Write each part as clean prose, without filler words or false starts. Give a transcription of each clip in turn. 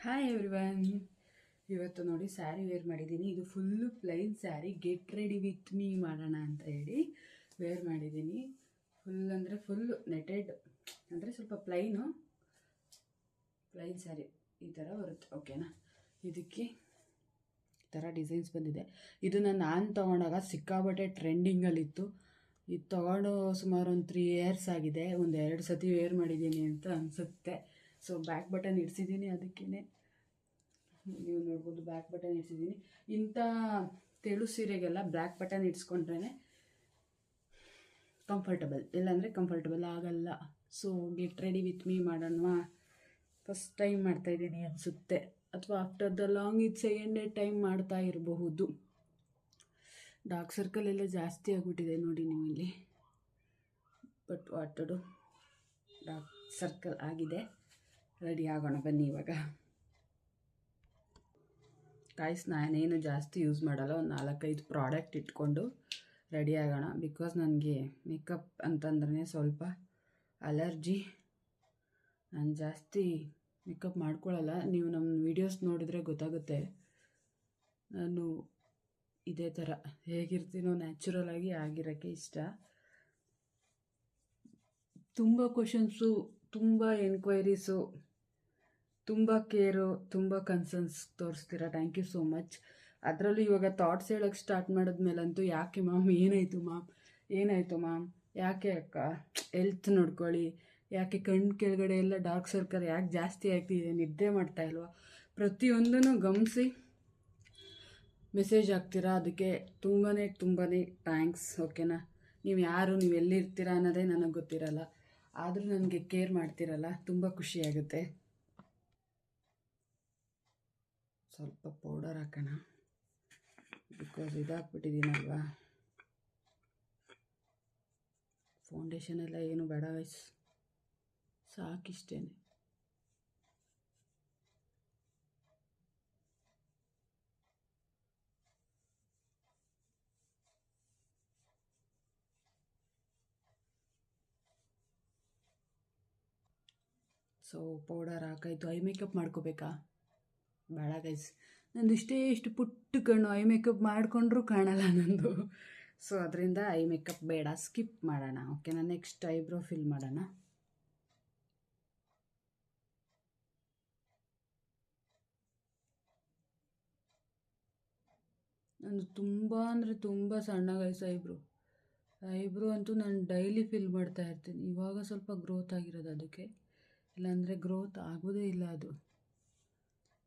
Hi everyone. ಇವತ್ತು ನೋಡಿ sari wear ಮಾಡಿದ್ದೀನಿ. ಇದು full plain sari. Get ready with me ಮಾಡೋಣ ಅಂತ ಹೇಳಿ ವೇರ್ ಮಾಡಿದ್ದೀನಿ. ಫುಲ್ ಅಂದರೆ ಫುಲ್ಲು ನೆಟೆಡ್, ಅಂದರೆ ಸ್ವಲ್ಪ ಪ್ಲೈನ್ ಸ್ಯಾರಿ ಈ ಥರ ಬರುತ್ತೆ. ಓಕೆನಾ? ಇದಕ್ಕೆ ಈ ಥರ ಡಿಸೈನ್ಸ್ ಬಂದಿದೆ. ಇದನ್ನು ನಾನು ತೊಗೊಂಡಾಗ ಸಿಕ್ಕಾಬಟ್ಟೆ ಟ್ರೆಂಡಿಂಗಲ್ಲಿತ್ತು. ಇದು ತೊಗೊಂಡು ಸುಮಾರು ಒಂದು 3 ಇಯರ್ಸ್ ಆಗಿದೆ. ಒಂದು 2 ಸತಿ ವೇರ್ ಮಾಡಿದ್ದೀನಿ ಅಂತ ಅನಿಸುತ್ತೆ. ಸೊ ಬ್ಯಾಕ್ ಬಟನ್ ಇಡ್ಸಿದ್ದೀನಿ. ಅದಕ್ಕೇ ನೀವು ನೋಡ್ಬೋದು, ಬ್ಯಾಕ್ ಬಟನ್ ಇಡ್ಸಿದ್ದೀನಿ. ಇಂಥ ತೆಳು ಸೀರೆಗೆಲ್ಲ ಬ್ಲ್ಯಾಕ್ ಬಟನ್ ಇಡ್ಸ್ಕೊಂಡ್ರೇ ಕಂಫರ್ಟಬಲ್, ಇಲ್ಲಾಂದರೆ ಕಂಫರ್ಟಬಲ್ ಆಗಲ್ಲ. So get ready with me ಮಾಡೋಣ. ಫಸ್ಟ್ ಟೈಮ್ ಮಾಡ್ತಾಯಿದ್ದೀನಿ ಅನಿಸುತ್ತೆ, ಅಥವಾ ಆಫ್ಟರ್ ದ ಲಾಂಗ್ ಇದು ಸೆಕೆಂಡೇ ಟೈಮ್ ಮಾಡ್ತಾ ಇರಬಹುದು. ಡಾರ್ಕ್ ಸರ್ಕಲ್ ಎಲ್ಲ ಜಾಸ್ತಿ ಆಗಿಬಿಟ್ಟಿದೆ ನೋಡಿ ನೀವು ಇಲ್ಲಿ. But what to do, dark circle ಆಗಿದೆ. ರೆಡಿ ಆಗೋಣ ಬನ್ನಿ. ಇವಾಗ ಗೈಸ್, ನಾನೇನು ಜಾಸ್ತಿ ಯೂಸ್ ಮಾಡಲ್ಲ. ಒಂದು 4-5 ಪ್ರಾಡಕ್ಟ್ ಇಟ್ಕೊಂಡು ರೆಡಿ ಆಗೋಣ. ಬಿಕಾಸ್ ನನಗೆ ಮೇಕಪ್ ಅಂತಂದ್ರೆ ಸ್ವಲ್ಪ ಅಲರ್ಜಿ. ನಾನು ಜಾಸ್ತಿ ಮೇಕಪ್ ಮಾಡ್ಕೊಳ್ಳಲ್ಲ. ನೀವು ನಮ್ಮ ವೀಡಿಯೋಸ್ ನೋಡಿದರೆ ಗೊತ್ತಾಗುತ್ತೆ ನಾನು ಇದೇ ಥರ ಹೇಗಿರ್ತೀನೋ ನ್ಯಾಚುರಲಾಗಿ ಆಗಿರೋಕ್ಕೆ ಇಷ್ಟ. ತುಂಬ ಕ್ವಶನ್ಸು, ತುಂಬ ಎನ್ಕ್ವೈರೀಸು, ತುಂಬ ಕೇರು, ತುಂಬ ಕನ್ಸರ್ನ್ಸ್ ತೋರಿಸ್ತೀರಾ. Thank you so much. ಅದರಲ್ಲೂ ಇವಾಗ ಥಾಟ್ಸ್ ಹೇಳೋಕ್ಕೆ ಸ್ಟಾರ್ಟ್ ಮಾಡಿದ್ಮೇಲಂತೂ ಯಾಕೆ ಮ್ಯಾಮ್, ಏನಾಯಿತು ಮ್ಯಾಮ್, ಯಾಕೆ ಅಕ್ಕ, ಹೆಲ್ತ್ ನೋಡ್ಕೊಳ್ಳಿ, ಯಾಕೆ ಕಣ್ಣು ಕೆಳಗಡೆ ಎಲ್ಲ ಡಾರ್ಕ್ ಸರ್ಕಲ್ ಯಾಕೆ ಜಾಸ್ತಿ ಆಗ್ತಿದೆ, ನಿದ್ದೆ ಮಾಡ್ತಾ ಇಲ್ವಾ, ಪ್ರತಿಯೊಂದನ್ನು ಗಮನಿಸಿ ಮೆಸೇಜ್ ಹಾಕ್ತೀರಾ. ಅದಕ್ಕೆ ತುಂಬಾ ಥ್ಯಾಂಕ್ಸ್. ಓಕೆನಾ? ನೀವು ಯಾರು, ನೀವು ಎಲ್ಲಿರ್ತೀರಾ ಅನ್ನೋದೇ ನನಗೆ ಗೊತ್ತಿರಲ್ಲ. ಆದರೂ ನನಗೆ ಕೇರ್ ಮಾಡ್ತಿರಲ್ಲ, ತುಂಬ ಖುಷಿಯಾಗುತ್ತೆ. ಸ್ವಲ್ಪ ಪೌಡರ್ ಹಾಕೋಣ, ಬಿಕಾಸ್ ಇದಾಕ್ಬಿಟ್ಟಿದ್ದೀನಲ್ವಾ. ಫೌಂಡೇಶನ್ ಎಲ್ಲ ಏನು ಬೇಡ ವಯಸ್, ಸಾಕಿಷ್ಟೇನೆ. ಸೊ ಪೌಡರ್ ಹಾಕಾಯ್ತು. ಐ ಮೇಕಪ್ ಮಾಡ್ಕೋಬೇಕಾ? ಬೇಡ ಗೈಸ್, ನಂದು ಇಷ್ಟು ಪುಟ್ಟ ಕಣ್ಣು, ಐ ಮೇಕಪ್ ಮಾಡಿಕೊಂಡ್ರೂ ಕಾಣಲ್ಲ ನಂದು. ಸೊ ಅದರಿಂದ ಐ ಮೇಕಪ್ ಬೇಡ, ಸ್ಕಿಪ್ ಮಾಡೋಣ. ಓಕೆನಾ? ನೆಕ್ಸ್ಟ್ ಐಬ್ರೋ ಫಿಲ್ ಮಾಡೋಣ. ನಂದು ತುಂಬ ಅಂದರೆ ತುಂಬ ಸಣ್ಣ ಗೈಸ್ ಐಬ್ರೋ ಅಂತೂ ನಾನು ಡೈಲಿ ಫಿಲ್ ಮಾಡ್ತಾ ಇರ್ತೀನಿ. ಇವಾಗ ಸ್ವಲ್ಪ ಗ್ರೋತ್ ಆಗಿರೋದು ಅದಕ್ಕೆ, ಇಲ್ಲಾಂದರೆ ಗ್ರೋತ್ ಆಗೋದೇ ಇಲ್ಲ ಅದು.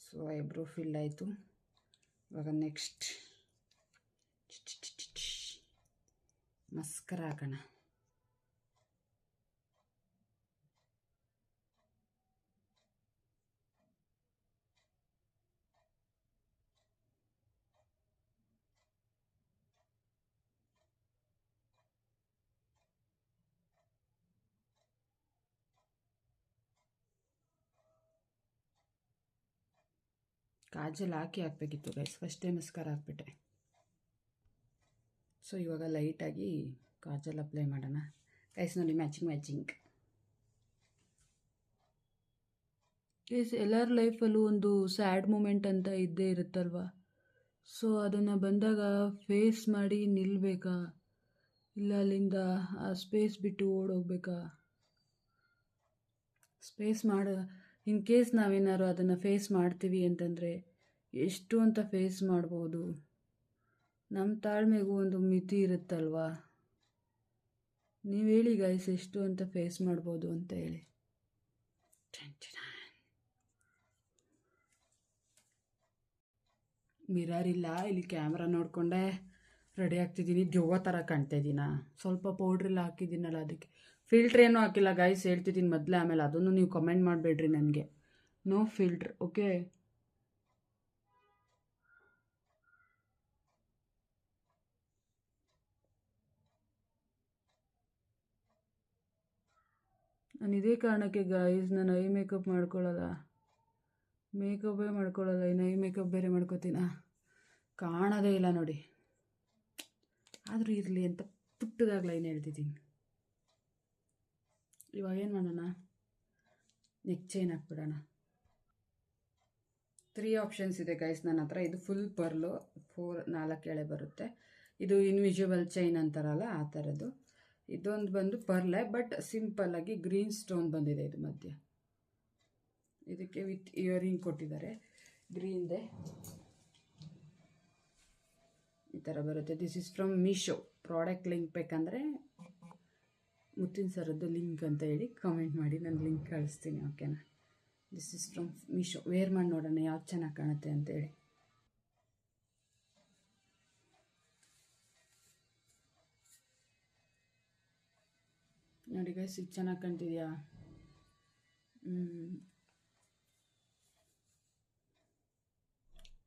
ಸೊ ಐಬ್ರೋ ಫಿಲ್ ಆಯಿತು. ಇವಾಗ ನೆಕ್ಸ್ಟ್ ಮಸ್ಕರ ಹಾಕೋಣ. ಕಾಜಲ್ ಹಾಕಬೇಕಿತ್ತು ಗೈಸ್, ಫಸ್ಟೇ ಮಸ್ಕರ ಹಾಕ್ಬಿಟ್ಟೆ. ಸೊ ಇವಾಗ ಲೈಟಾಗಿ ಕಾಜಲ್ ಅಪ್ಲೈ ಮಾಡೋಣ ಗೈಸ್. ನೋಡಿ, ಮ್ಯಾಚಿಂಗ್ ಗೈಸ್. ಎಲ್ಲರ ಲೈಫಲ್ಲೂ ಒಂದು ಸ್ಯಾಡ್ ಮೂಮೆಂಟ್ ಅಂತ ಇದ್ದೇ ಇರುತ್ತಲ್ವ. ಸೊ ಅದನ್ನು ಬಂದಾಗ ಫೇಸ್ ಮಾಡಿ ನಿಲ್ಲಬೇಕಾ, ಇಲ್ಲ ಅಲ್ಲಿಂದ ಆ ಸ್ಪೇಸ್ ಬಿಟ್ಟು ಓಡೋಗ್ಬೇಕಾ? ಸ್ಪೇಸ್ ಇನ್ ಕೇಸ್ ನಾವೇನಾದ್ರು ಅದನ್ನು ಫೇಸ್ ಮಾಡ್ತೀವಿ ಅಂತಂದರೆ ಎಷ್ಟು ಅಂತ ಫೇಸ್ ಮಾಡ್ಬೋದು. ನಮ್ಮ ತಾಳ್ಮೆಗೂ ಒಂದು ಮಿತಿ ಇರುತ್ತಲ್ವಾ. ನೀವು ಹೇಳಿ ಗೈಸ್, ಎಷ್ಟು ಅಂತ ಫೇಸ್ ಮಾಡ್ಬೋದು ಅಂತ ಹೇಳಿ. ಮಿರರ್ ಇಲ್ಲ, ಇಲ್ಲಿ ಕ್ಯಾಮ್ರಾ ನೋಡಿಕೊಂಡೆ ರೆಡಿ ಆಗ್ತಿದ್ದೀನಿ. ದೆವ್ವ ಥರ ಕಾಣ್ತಾ ಇದ್ದೀನ. ಸ್ವಲ್ಪ ಪೌಡ್ರೆಲ್ಲ ಹಾಕಿದ್ದೀನಲ್ಲ, ಅದಕ್ಕೆ ಫಿಲ್ಟ್ರ್ ಏನೂ ಹಾಕಿಲ್ಲ ಗೈಸ್, ಹೇಳ್ತಿದ್ದೀನಿ ಮೊದಲೇ. ಆಮೇಲೆ ಅದನ್ನು ನೀವು ಕಮೆಂಟ್ ಮಾಡಬೇಡ್ರಿ ನನಗೆ. No filter, okay? ನಾನು ಇದೇ ಕಾರಣಕ್ಕೆ ಗೈಸ್ ನಾನು ಐ ಮೇಕಪ್ ಮಾಡ್ಕೊಳ್ಳಲ್ಲ. ಮೇಕಪ್ಪೇ ಮಾಡ್ಕೊಳ್ಳಲ್ಲ, ಇನ್ನು ಐ ಮೇಕಪ್ ಬೇರೆ ಮಾಡ್ಕೋತೀನ. ಕಾಣೋದೇ ಇಲ್ಲ ನೋಡಿ. ಆದರೂ ಇರಲಿ ಅಂತ ಪುಟ್ಟದಾಗ ಲೈನ್ ಹೇಳ್ತಿದ್ದೀನಿ. ಇವಾಗ ಏನು ಮಾಡೋಣ, ನೆಕ್ ಚೈನ್ ಹಾಕ್ಬಿಡೋಣ. 3 ಆಪ್ಷನ್ಸ್ ಇದೆ ಗೈಸ್ ನನ್ನ ಹತ್ರ. ಇದು ಫುಲ್ ಪರ್ಲು 4 ಎಳೆ ಬರುತ್ತೆ. ಇದು ಇನ್ವಿಜಿಬಲ್ ಚೈನ್ ಅಂತಾರಲ್ಲ ಆ ಥರದ್ದು. ಇದೊಂದು ಬಂದು ಪರ್ಲೆ, ಬಟ್ ಸಿಂಪಲ್ಲಾಗಿ ಗ್ರೀನ್ ಸ್ಟೋನ್ ಬಂದಿದೆ ಇದು ಮಧ್ಯೆ. ಇದಕ್ಕೆ ವಿತ್ ಇಯರಿಂಗ್ ಕೊಟ್ಟಿದ್ದಾರೆ ಗ್ರೀನ್ದೆ. ಈ ಥರ ಬರುತ್ತೆ. This is from Meesho. Product link ಬೇಕಂದರೆ ಮುತ್ತಿನ ಸರದ್ದು ಲಿಂಕ್ ಅಂತ ಹೇಳಿ ಕಾಮೆಂಟ್ ಮಾಡಿ, ನಾನು ಲಿಂಕ್ ಕಳಿಸ್ತೀನಿ, ಓಕೆನಾ. This is from Meesho. Wear ಮಾಡಿ ನೋಡೋಣ ಯಾವ್ದು ಚೆನ್ನಾಗಿ ಕಾಣುತ್ತೆ ಅಂತೇಳಿ. ನೋಡಿ ಗೈಸ್, ಇದು ಚೆನ್ನಾಗಿ ಕಾಣ್ತಿದ್ಯಾ?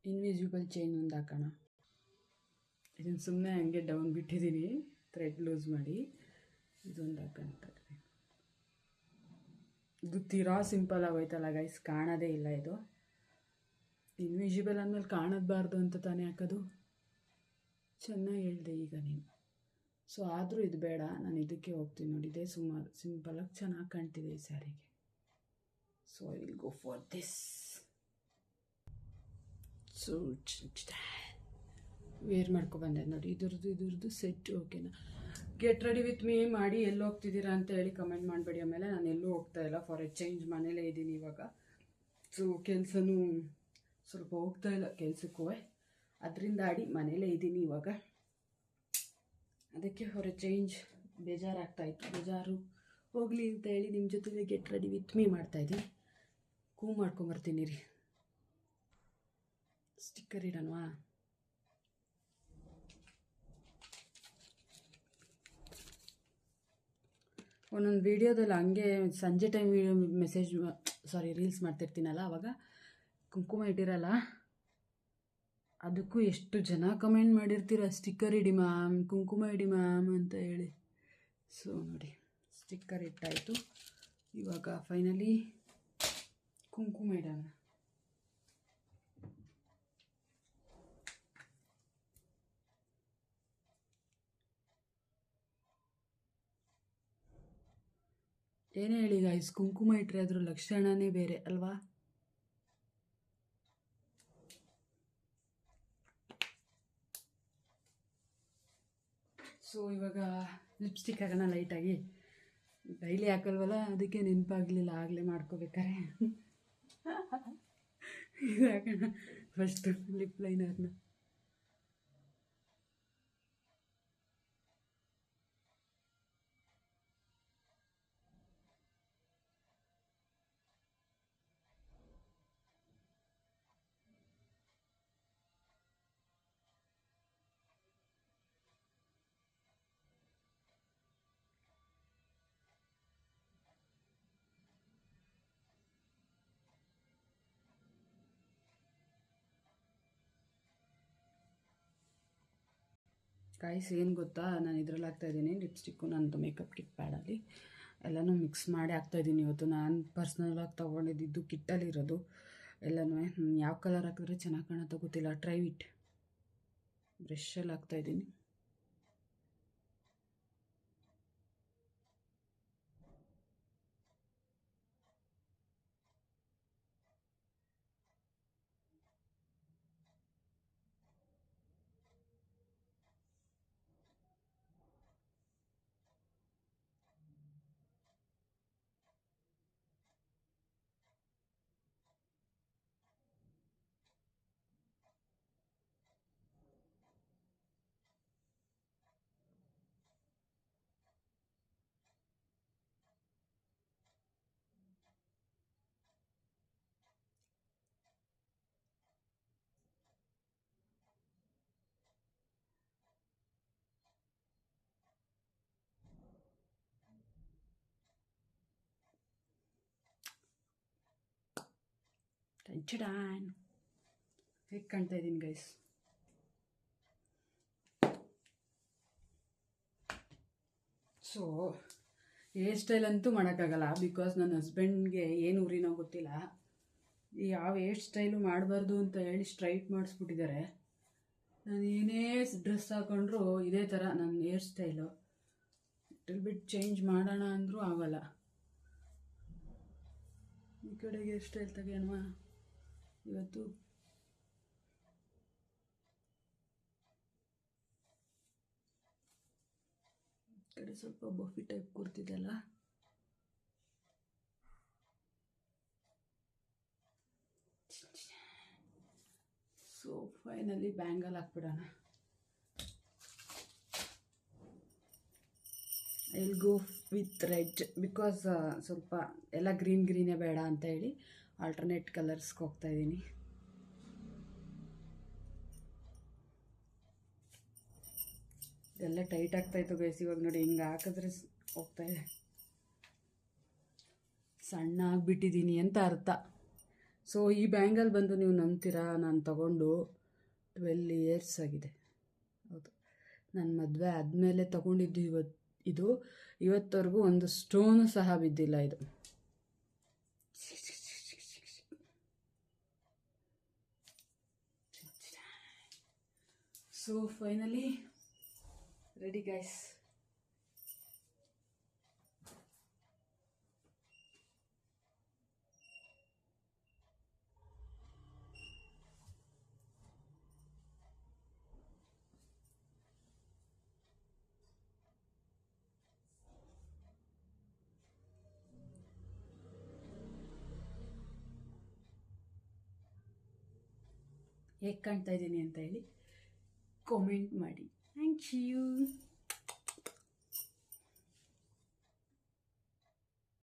ಇನ್ವಿಸಿಬಲ್ ಚೈನ್ ಒಂದು ಹಾಕೋಣ. ಇದನ್ನು ಸುಮ್ಮನೆ ಹಂಗೆ ಡೌನ್ ಬಿಟ್ಟಿದ್ದೀನಿ ಥ್ರೆಡ್ ಲೂಸ್ ಮಾಡಿ. ಇದೊಂದು ಹಾಕೊಂತಾರೆ. ಇದು ತೀರಾ ಸಿಂಪಲ್ ಆಗೋಯ್ತಲ್ಲ ಗೈಸ್, ಕಾಣೋದೇ ಇಲ್ಲ ಇದು. ಇನ್ವಿಜಿಬಲ್ ಅಂದಮೇಲೆ ಕಾಣೋದ್ಬಾರ್ದು ಅಂತ ತಾನೇ ಹಾಕೋದು. ಚೆನ್ನಾಗಿ ಹೇಳಿದೆ ಈಗ ನೀನು. ಸೊ ಆದರೂ ಇದು ಬೇಡ, ನಾನು ಇದಕ್ಕೆ ಹೋಗ್ತೀನಿ ನೋಡಿ. ಇದೇ ಸುಮಾರು ಸಿಂಪಲಾಗಿ ಚೆನ್ನಾಗಿ ಕಾಣ್ತಿದೆ ಈ ಸ್ಯಾರಿಗೆ. So I will go for this. So wear ಮಾಡ್ಕೊಬಂದೆ ನೋಡಿ. ಇದ್ರದ್ದು ಸೆಟ್, ಓಕೆನಾ. ಗೆಟ್ ರೆಡಿ ವಿತ್ ಮೀ ಮಾಡಿ ಎಲ್ಲಿ ಹೋಗ್ತಿದ್ದೀರಾ ಅಂತ ಹೇಳಿ ಕಮೆಂಟ್ ಮಾಡಬೇಡಿ. ಆಮೇಲೆ ನಾನು ಎಲ್ಲೂ ಹೋಗ್ತಾ ಇಲ್ಲ, ಫಾರ್ ಎ ಚೇಂಜ್ ಮನೇಲೇ ಇದ್ದೀನಿ ಇವಾಗ. ಸೊ ಕೆಲಸನೂ ಸ್ವಲ್ಪ ಹೋಗ್ತಾ ಇಲ್ಲ ಕೆಲಸಕ್ಕೂ, ಅದರಿಂದ ಮನೇಲೇ ಇದ್ದೀನಿ ಇವಾಗ. ಅದಕ್ಕೆ ಫಾರ್ ಎ ಚೇಂಜ್ ಬೇಜಾರಾಗ್ತಾಯಿತ್ತು. ಬೇಜಾರು ಹೋಗಲಿ ಅಂತ ಹೇಳಿ ನಿಮ್ಮ ಜೊತೆಗೆ ಗೆಟ್ ರೆಡಿ ವಿತ್ ಮೀ ಮಾಡ್ತಾಯಿದ್ದೀನಿ. ಮಾಡ್ಕೊಂಬರ್ತೀನಿ ರೀ. ಸ್ಟಿಕ್ಕರ್ ಇಡೋಣವಾ? ಒಂದೊಂದು ವೀಡಿಯೋದಲ್ಲಿ ಹಂಗೆ ಸಂಜೆ ಟೈಮ್ ರೀಲ್ಸ್ ಮಾಡ್ತಿರ್ತೀನಲ್ಲ, ಆವಾಗ ಕುಂಕುಮ ಇಟ್ಟಿರಲ್ಲ. ಅದಕ್ಕೂ ಎಷ್ಟು ಜನ ಕಮೆಂಟ್ ಮಾಡಿರ್ತೀರ, ಸ್ಟಿಕ್ಕರ್ ಇಡಿ ಮ್ಯಾಮ್, ಕುಂಕುಮ ಇಡಿ ಮ್ಯಾಮ್ ಅಂತ ಹೇಳಿ. ಸೊ ನೋಡಿ, ಸ್ಟಿಕ್ಕರ್ ಇಟ್ಟಾಯಿತು. ಇವಾಗ ಫೈನಲಿ ಕುಂಕುಮ ಇಡೋಣ. ಏನೇ ಹೇಳಿ ಗಾಯ್ಸ್, ಕುಂಕುಮ ಇಟ್ಟರೆ ಅದ್ರ ಲಕ್ಷಣನೇ ಬೇರೆ ಅಲ್ವಾ? ಸೊ ಇವಾಗ ಲಿಪ್ಸ್ಟಿಕ್ ಹಾಕೋಣ ಲೈಟಾಗಿ. ಡೈಲಿ ಹಾಕಲ್ವಲ್ಲ, ಅದಕ್ಕೆ ನೆನಪಾಗಲಿಲ್ಲ ಆಗಲೇ ಮಾಡ್ಕೋಬೇಕಾರೆ. ಇದು ಹಾಕೋಣ ಫಸ್ಟು ಲಿಪ್ ಲೈನರ್ನ. ಕಾಯಿಸಿ ಏನು ಗೊತ್ತಾ, ನಾನು ಇದರಲ್ಲಿ ಹಾಕ್ತಾಯಿದ್ದೀನಿ ಲಿಪ್ಸ್ಟಿಕ್ಕು, ನನ್ನದು ಮೇಕಪ್ ಕಿಟ್ ಪ್ಯಾಡಲ್ಲಿ ಎಲ್ಲನೂ ಮಿಕ್ಸ್ ಮಾಡಿ ಹಾಕ್ತಾಯಿದ್ದೀನಿ. ಇವತ್ತು ನಾನು ಪರ್ಸ್ನಲಾಗಿ ತೊಗೊಂಡಿದ್ದು ಕಿಟ್ಟಲ್ಲಿರೋದು ಎಲ್ಲನೂ. ಯಾವ ಕಲರ್ ಹಾಕಿದ್ರೆ ಚೆನ್ನಾಗಿ ಕಾಣುತ್ತೋ ಗೊತ್ತಿಲ್ಲ, ಟ್ರೈ ಇಟ್. ಬ್ರಷಲ್ಲಿ ಹಾಕ್ತಾಯಿದ್ದೀನಿ. ಟಂಚಡಾನ್ ಹೇಗೆ ಕಾಣ್ತಾ ಇದ್ದೀನಿ ಗೈಸ್? ಸೊ ಹೇರ್ ಸ್ಟೈಲ್ ಅಂತೂ ಮಾಡೋಕ್ಕಾಗಲ್ಲ, ಬಿಕಾಸ್ ನನ್ನ ಹಸ್ಬೆಂಡ್ಗೆ ಏನು ಊರಿನೋ ಗೊತ್ತಿಲ್ಲ, ಯಾವ ಹೇರ್ ಸ್ಟೈಲು ಮಾಡಬಾರ್ದು ಅಂತ ಹೇಳಿ ಸ್ಟ್ರೈಟ್ ಮಾಡಿಸ್ಬಿಟ್ಟಿದ್ದಾರೆ. ನಾನು ಏನೇ ಡ್ರೆಸ್ ಹಾಕೊಂಡ್ರು ಇದೇ ಥರ ನನ್ನ ಹೇರ್ ಸ್ಟೈಲು. ಬಿಟ್ಟು ಚೇಂಜ್ ಮಾಡೋಣ ಅಂದರೂ ಆಗೋಲ್ಲ. ಈ ಕಡೆಗೆ ಹೇರ್ ಸ್ಟೈಲ್ ತೆಗೆಯೋಣ. ಇವತ್ತು ಕಡೆ ಸ್ವಲ್ಪ ಬಫಿ ಟೈಪ್ ಕೂರ್ತಿದೆಲ್ಲ. ಸೊ ಫೈನಲಿ ಬ್ಯಾಂಗಲ್ ಹಾಕ್ಬಿಡೋಣ. I will go with red because ಸ್ವಲ್ಪ ಎಲ್ಲ ಗ್ರೀನೇ ಬೇಡ ಅಂತ ಹೇಳಿ ಆಲ್ಟರ್ನೇಟ್ ಕಲರ್ಸ್ಗೆ ಹೋಗ್ತಾಯಿದ್ದೀನಿ. ಎಲ್ಲ ಟೈಟ್ ಆಗ್ತಾಯಿತ್ತು ಗೈಸ್. ಇವಾಗ ನೋಡಿ ಹಿಂಗೆ ಹಾಕಿದ್ರೆ ಹೋಗ್ತಾಯಿದೆ. ಸಣ್ಣ ಆಗಿಬಿಟ್ಟಿದ್ದೀನಿ ಅಂತ ಅರ್ಥ. ಸೊ ಈ ಬ್ಯಾಂಗಲ್ ಬಂದು ನೀವು ನಂಬ್ತೀರಾ, ನಾನು ತಗೊಂಡು 12 ಇಯರ್ಸ್ ಆಗಿದೆ. ಹೌದು, ನನ್ನ ಮದುವೆ ಆದಮೇಲೆ ತಗೊಂಡಿದ್ದು ಇವತ್ತವರೆಗೂ ಒಂದು ಸ್ಟೋನು ಸಹ ಬಿದ್ದಿಲ್ಲ ಇದು. So finally ready guys. ಹೇಗೆ ಕಾಣ್ತಾ ಇದ್ದೀನಿ ಅಂತ ಹೇಳಿ ಕಾಮೆಂಟ್ ಮಾಡಿ. Thank you.